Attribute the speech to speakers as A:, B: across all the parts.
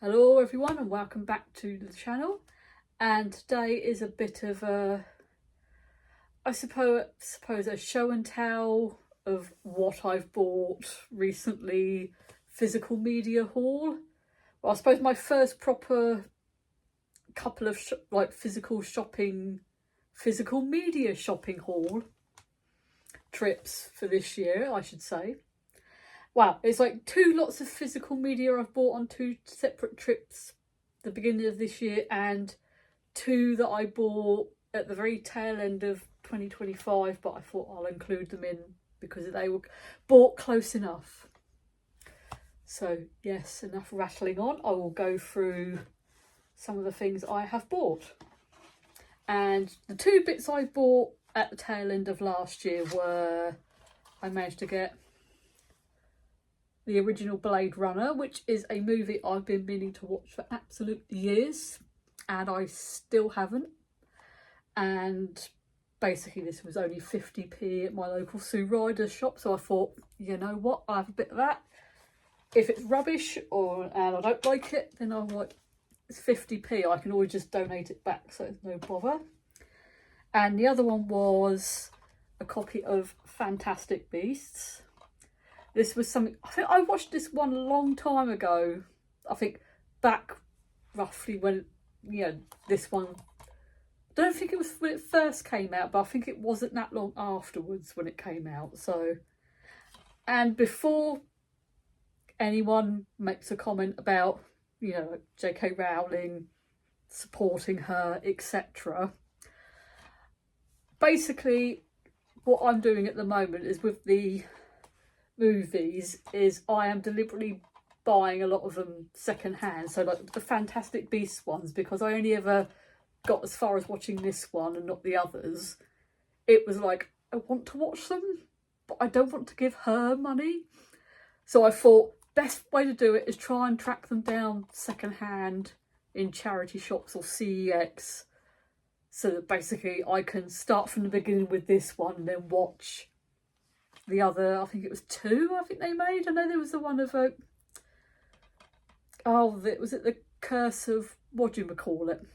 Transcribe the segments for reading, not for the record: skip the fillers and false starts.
A: Hello everyone and welcome back to the channel, and today is a bit of a, I suppose a show and tell of what I've bought recently, physical media haul. Well, I suppose my first proper couple of physical media shopping haul trips for this year, I should say. Wow, it's like two lots of physical media I've bought on two separate trips the beginning of this year, and two that I bought at the very tail end of 2025, but I thought I'll include them in because they were bought close enough. So yes, enough rattling on. I will go through some of the things I have bought. And the two bits I bought at the tail end of last year were, I managed to get the original Blade Runner, which is a movie I've been meaning to watch for absolute years, and I still haven't. And basically this was only 50p at my local Sue Ryder's shop, so I thought, you know what, I'll have a bit of that. If it's rubbish and I don't like it, then I'm like, it's 50p, I can always just donate it back, so it's no bother. And the other one was a copy of Fantastic Beasts. This was something, I think I watched this one a long time ago. I think back roughly when, this one, I don't think it was when it first came out, but I think it wasn't that long afterwards when it came out. So, and before anyone makes a comment about, J.K. Rowling supporting her, etc. Basically, what I'm doing at the moment is with the movies is I am deliberately buying a lot of them second hand, so like the Fantastic Beasts ones, because I only ever got as far as watching this one and not the others. It was like, I want to watch them but I don't want to give her money, so I thought best way to do it is try and track them down second hand in charity shops or CEX, so that basically I can start from the beginning with this one and then watch the other, I think it was two, I think they made. I know there was the one of was it the Curse of, what do you call it?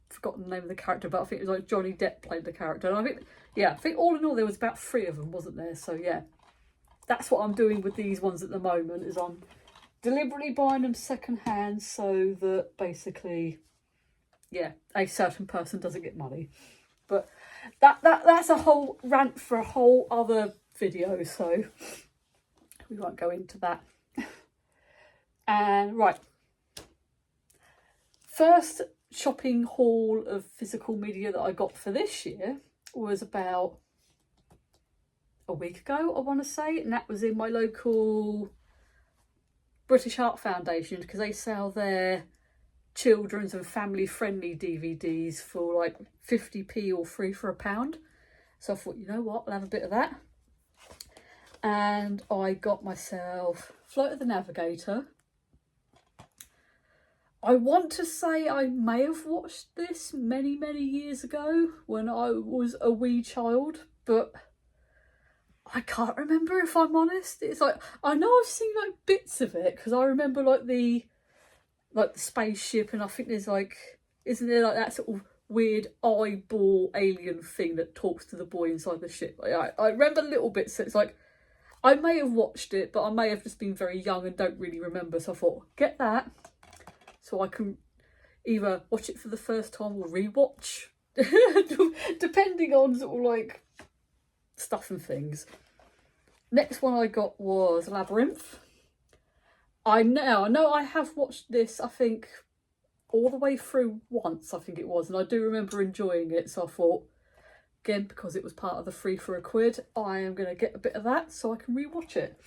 A: Forgotten the name of the character, but I think it was like Johnny Depp played the character. And I think all in all there was about 3 of them, wasn't there? So yeah, that's what I'm doing with these ones at the moment, is I'm deliberately buying them second hand so that basically, yeah, a certain person doesn't get money. But that's a whole rant for a whole other video, so we won't go into that. And right, first shopping haul of physical media that I got for this year was about a week ago, I want to say, and that was in my local British Art Foundation, because they sell their children's and family friendly DVDs for like 50p or 3 for £1. So I thought, you know what, I'll have a bit of that. And I got myself Flight of the Navigator. I want to say I may have watched this many years ago when I was a wee child, but I can't remember, if I'm honest. It's like, I know I've seen like bits of it, because I remember like the spaceship, and I think there's like, isn't there like that sort of weird eyeball alien thing that talks to the boy inside the ship? Like, I remember little bits, so it's like, I may have watched it, but I may have just been very young and don't really remember. So I thought, get that, so I can either watch it for the first time or rewatch, depending on sort of like stuff and things. Next one I got was Labyrinth. I know I have watched this, I think, all the way through once, I think it was, and I do remember enjoying it. So I thought, again, because it was part of the 3 for £1, I am going to get a bit of that so I can rewatch it.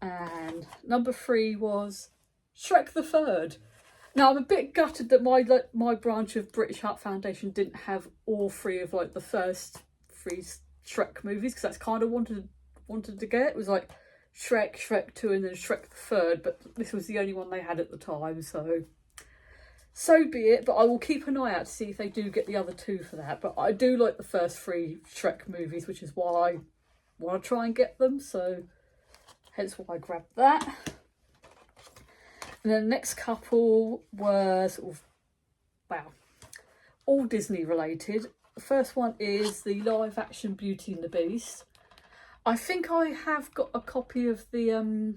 A: And number 3 was Shrek the Third. Now, I'm a bit gutted that my branch of British Art Foundation didn't have all 3 of like the first 3 Shrek movies, because that's kind of wanted to get. It was like Shrek, Shrek 2 and then Shrek the Third, but this was the only one they had at the time, so be it. But I will keep an eye out to see if they do get the other 2 for that. But I do like the first 3 Shrek movies, which is why I want to try and get them, so hence why I grabbed that. And then the next couple were sort of, wow, all Disney related. The first one is the live action Beauty and the Beast. I think I have got a copy of the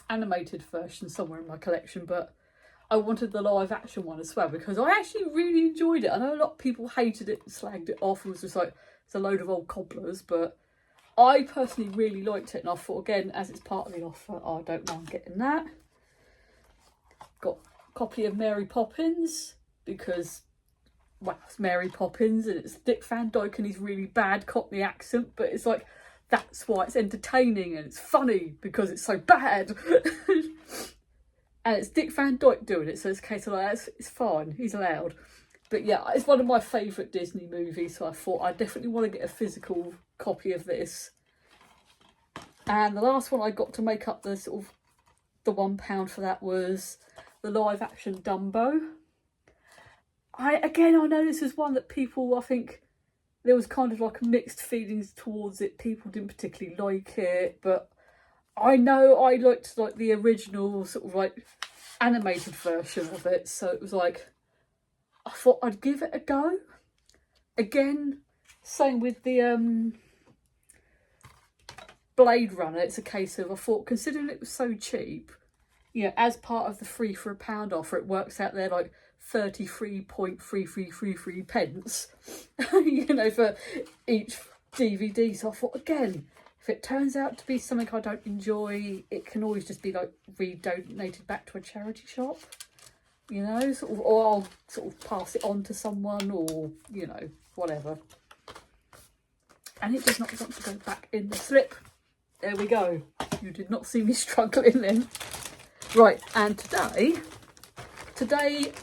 A: animated version somewhere in my collection, but I wanted the live action one as well because I actually really enjoyed it. I know a lot of people hated it and slagged it off. It was just like, it's a load of old cobblers, but I personally really liked it, and I thought, again, as it's part of the offer, I don't mind getting that. Got a copy of Mary Poppins because, well, it's Mary Poppins and it's Dick Van Dyke and he's really bad Cockney accent, but it's like, that's why it's entertaining and it's funny because it's so bad. And it's Dick Van Dyke doing it, so it's a case of like, it's fine, he's allowed. But yeah, it's one of my favourite Disney movies, so I thought I definitely want to get a physical copy of this. And the last one I got to make up the sort of the £1 for that was the live action Dumbo. I know this is one that people, I think there was kind of like mixed feelings towards it. People didn't particularly like it, but I know I liked like the original sort of like animated version of it, so it was like, I thought I'd give it a go. Again, same with the Blade Runner. It's a case of, I thought, considering it was so cheap, you know, as part of the 3 for £1 offer, it works out there like 33.3333 pence, you know, for each DVD. So I thought, again, if it turns out to be something I don't enjoy, it can always just be like re-donated back to a charity shop, you know, sort of, or I'll sort of pass it on to someone, or, you know, whatever. And it does not want to go back in the slip. There we go. You did not see me struggling then. Right, and today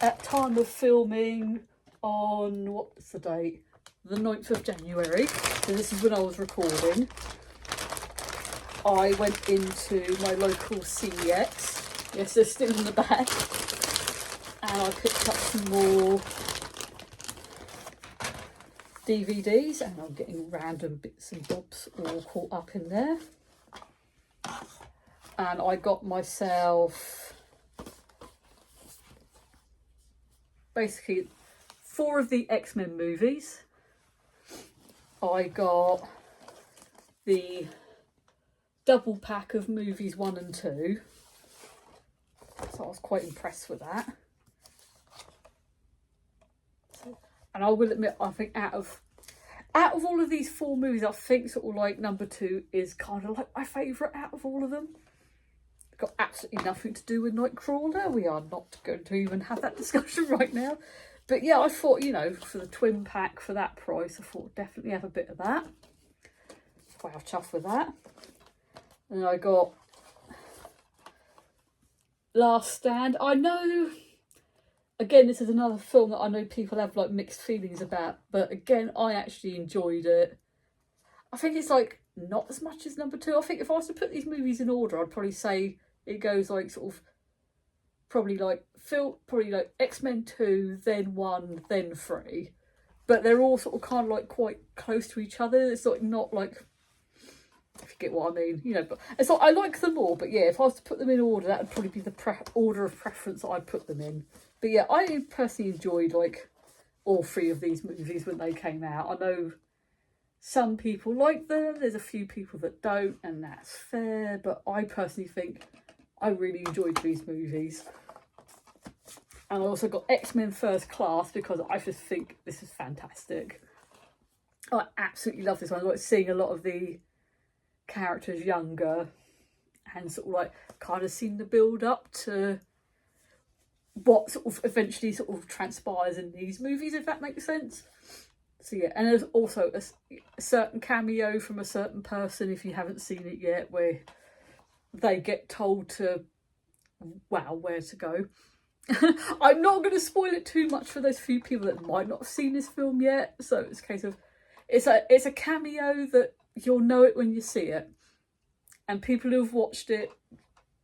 A: at time of filming on, what's the date? The 9th of January. So this is when I was recording. I went into my local CEX. Yes, they're still in the bag. And I picked up some more DVDs, and I'm getting random bits and bobs all caught up in there. And I got myself basically 4 of the X-Men movies. I got the double pack of movies 1 and 2. So I was quite impressed with that. And I will admit, I think out of all of these 4 movies, I think sort of like number 2 is kind of like my favourite out of all of them. It's got absolutely nothing to do with Nightcrawler. We are not going to even have that discussion right now. But yeah, I thought, you know, for the twin pack for that price, I thought definitely have a bit of that. Wow, chuffed with that. And I got Last Stand. I know, again, this is another film that I know people have like mixed feelings about, but again, I actually enjoyed it. I think it's like not as much as number 2. I think if I was to put these movies in order, I'd probably say it goes like sort of probably like X-Men 2, then 1, then 3. But they're all sort of kind of like quite close to each other. It's like not like, if you get what I mean, you know, but it's like I like them all, but yeah, if I was to put them in order, that would probably be the order of preference that I'd put them in. But yeah, I personally enjoyed like all 3 of these movies when they came out. I know some people like them, there's a few people that don't, and that's fair, but I personally think I really enjoyed these movies. And I also got X-Men First Class because I just think this is fantastic. I absolutely love this one. I like seeing a lot of the characters younger and sort of like kind of seeing the build up to what sort of eventually sort of transpires in these movies, if that makes sense. So yeah, and there's also a certain cameo from a certain person, if you haven't seen it yet, where they get told to, wow, where to go. I'm not going to spoil it too much for those few people that might not have seen this film yet. So it's a case of, it's a cameo that you'll know it when you see it. And people who've watched it,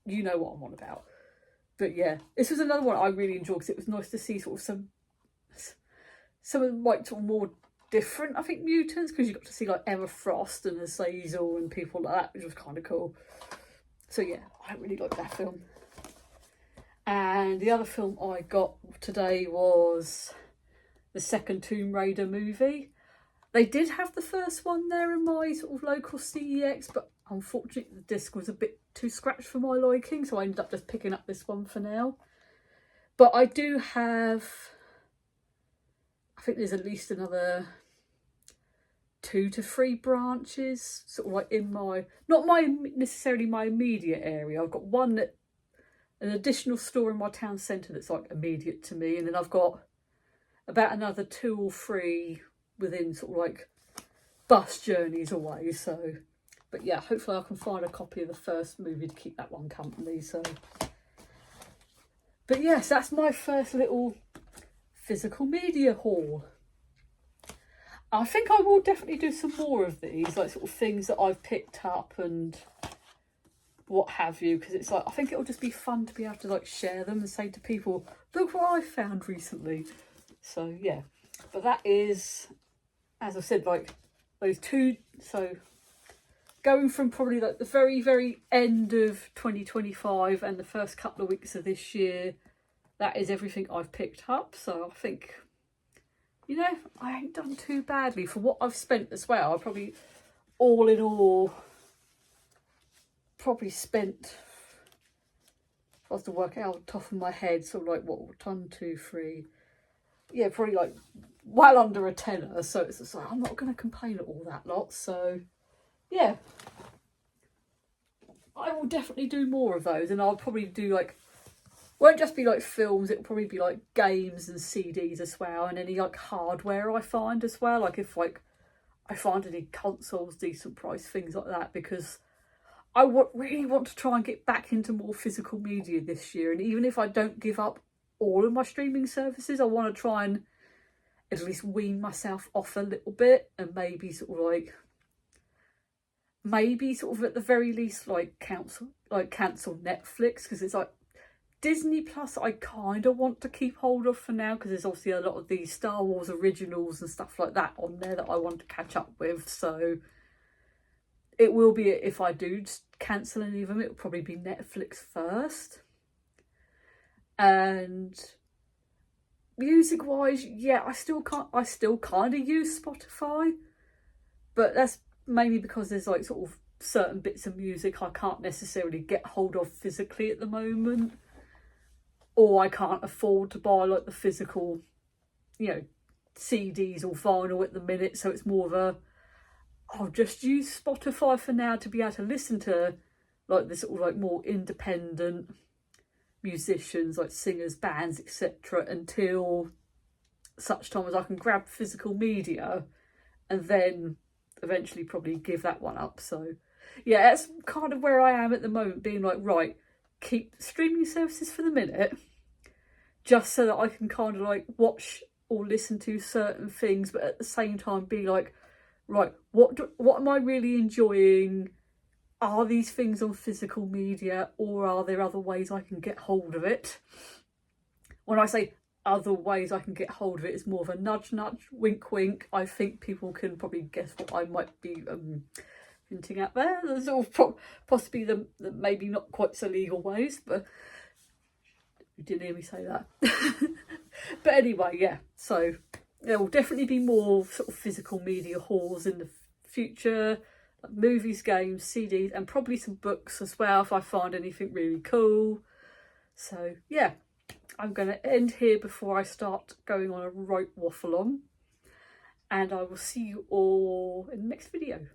A: you know what I'm on about. But yeah, this was another one I really enjoyed because it was nice to see sort of some of them like sort of more different, I think, mutants, because you got to see like Emma Frost and Azazel and people like that, which was kind of cool. So yeah, I really liked that film. And the other film I got today was the second Tomb Raider movie. They did have the first one there in my sort of local CEX, but unfortunately the disc was a bit too scratched for my liking, so I ended up just picking up this one for now. But I do have, I think there's at least another 2 to 3 branches, sort of like in my, not my necessarily my immediate area. I've got one that, an additional store in my town centre that's like immediate to me, and then I've got about another 2 or 3 within sort of like bus journeys away. So, but yeah, hopefully I can find a copy of the first movie to keep that one company. So, but yes, that's my first little physical media haul. I think I will definitely do some more of these, like sort of things that I've picked up and what have you, because it's like, I think it'll just be fun to be able to like share them and say to people, look what I found recently. So yeah, but that is, as I said, like those 2, so going from probably like the very end of 2025 and the first couple of weeks of this year, that is everything I've picked up. So I think, you know, I ain't done too badly for what I've spent as well. I probably, all in all, probably spent, if I was to work it out on the top of my head, sort of like what, 1, 2, 3, yeah, probably like well under a tenner. So it's just like, I'm not going to complain at all that lot. So yeah, I will definitely do more of those, and I'll probably do like, won't just be like films, it'll probably be like games and CDs as well, and any like hardware I find as well, like if like I find any consoles, decent price, things like that, because I really want to try and get back into more physical media this year. And even if I don't give up all of my streaming services, I want to try and at least wean myself off a little bit, and maybe sort of like, maybe sort of at the very least like cancel Netflix, because it's like Disney Plus I kind of want to keep hold of for now, because there's obviously a lot of these Star Wars originals and stuff like that on there that I want to catch up with. So it will be, if I do cancel any of them, it'll probably be Netflix first. And music wise, yeah, I still kind of use Spotify, but that's mainly because there's like sort of certain bits of music I can't necessarily get hold of physically at the moment, or I can't afford to buy like the physical, you know, CDs or vinyl at the minute. So it's more of a, I'll just use Spotify for now to be able to listen to like the sort of like more independent musicians, like singers, bands, etc., until such time as I can grab physical media, and then eventually probably give that one up. So yeah, that's kind of where I am at the moment, being like, right, keep streaming services for the minute, just so that I can kind of like watch or listen to certain things, but at the same time be like, right, what am I really enjoying? Are these things on physical media, or are there other ways I can get hold of it? When I say other ways I can get hold of it, it's more of a nudge, wink, wink. I think people can probably guess what I might be hinting at there. There's sort of possibly the maybe not quite so legal ways, but you didn't hear me say that. But anyway, yeah, so there will definitely be more sort of physical media hauls in the future, like movies, games, CDs, and probably some books as well if I find anything really cool. So yeah, I'm going to end here before I start going on a rote waffle on, and I will see you all in the next video.